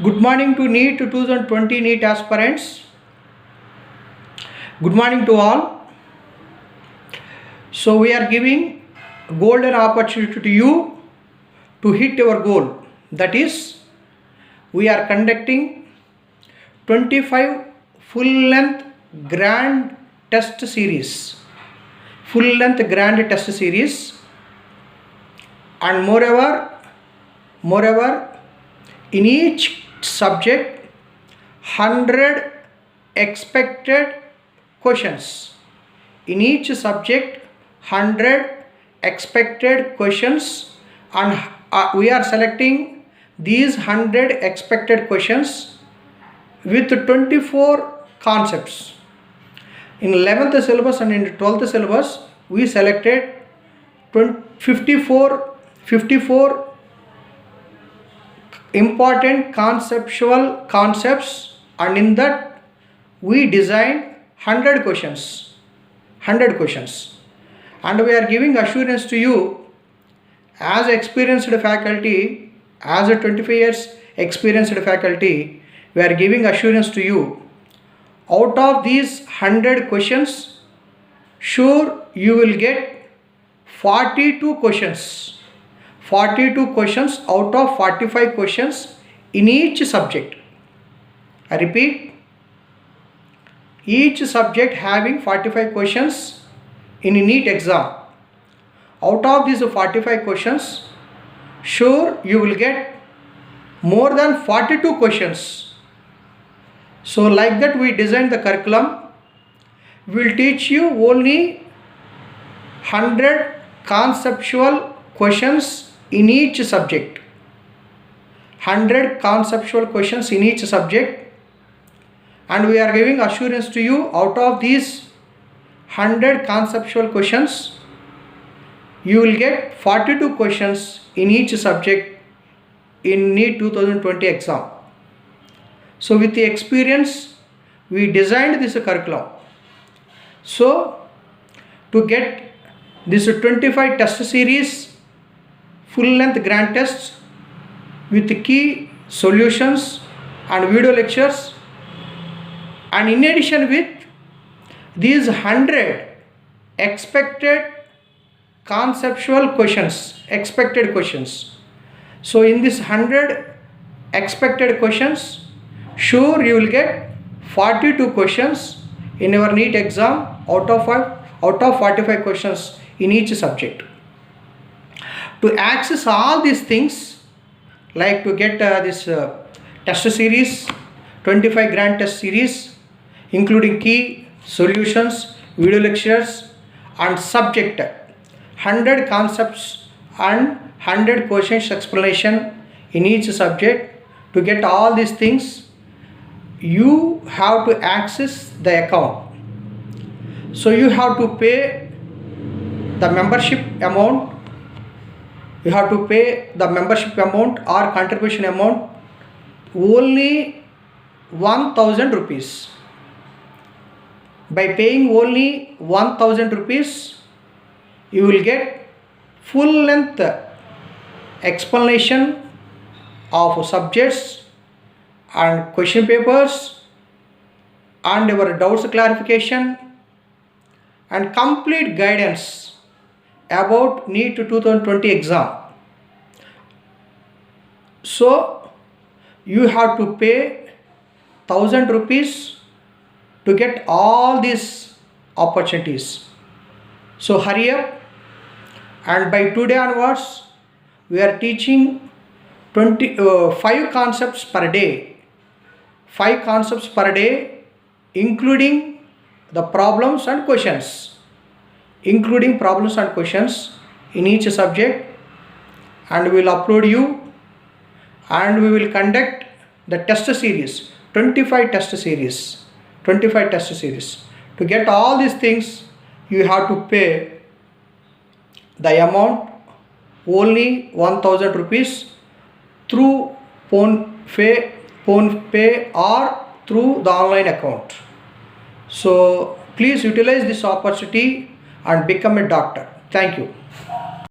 Good morning to NEET 2020 NEET aspirants. Good morning to all. So we are giving golden opportunity to you to hit your goal. That is, we are conducting 25 full-length grand test series. Full-length grand test series, and moreover, in each subject 100 expected questions. In each subject 100 expected questions, and we are selecting these 100 expected questions with 24 concepts. In 11th syllabus and in 12th syllabus we selected 54 important conceptual concepts, and in that we designed 100 questions, and we are giving assurance to you as experienced faculty, as a 25 years experienced faculty. We are giving assurance to you, out of these 100 questions, sure you will get 42 questions. 42 questions out of 45 questions in each subject. I repeat, each subject having 45 questions in a NEET exam. Out of these 45 questions, sure you will get more than 42 questions. So like that we designed the curriculum. We will teach you only 100 conceptual questions in each subject. 100 conceptual questions in each subject, and we are giving assurance to you, out of these 100 conceptual questions you will get 42 questions in each subject in NEET 2020 exam. So with the experience we designed this curriculum. So to get this 25 test series full-length grand tests with key solutions and video lectures, and in addition with these 100 expected conceptual questions, expected questions. So in this 100 expected questions, sure you will get 42 questions in your NEET exam out of 45 questions in each subject. To access all these things, like to get this test series, 25 grand test series, including key solutions, video lectures, and subject 100 concepts and 100 questions explanation in each subject. To get all these things, you have to access the account. So you have to pay the membership amount. You have to pay the membership amount or contribution amount only 1000 rupees. By paying only 1000 rupees, you will get full length explanation of subjects and question papers and your doubts clarification and complete guidance about NEET 2020 exam. So you have to pay 1000 rupees to get all these opportunities. So hurry up, and by today onwards we are teaching 5 concepts per day. 5 concepts per day, including the problems and questions. Including problems and questions in each subject, and we will upload you, and we will conduct the test series, 25 test series. To get all these things, you have to pay the amount only 1000 rupees through PhonePe or through the online account. So please utilize this opportunity and become a doctor. Thank you.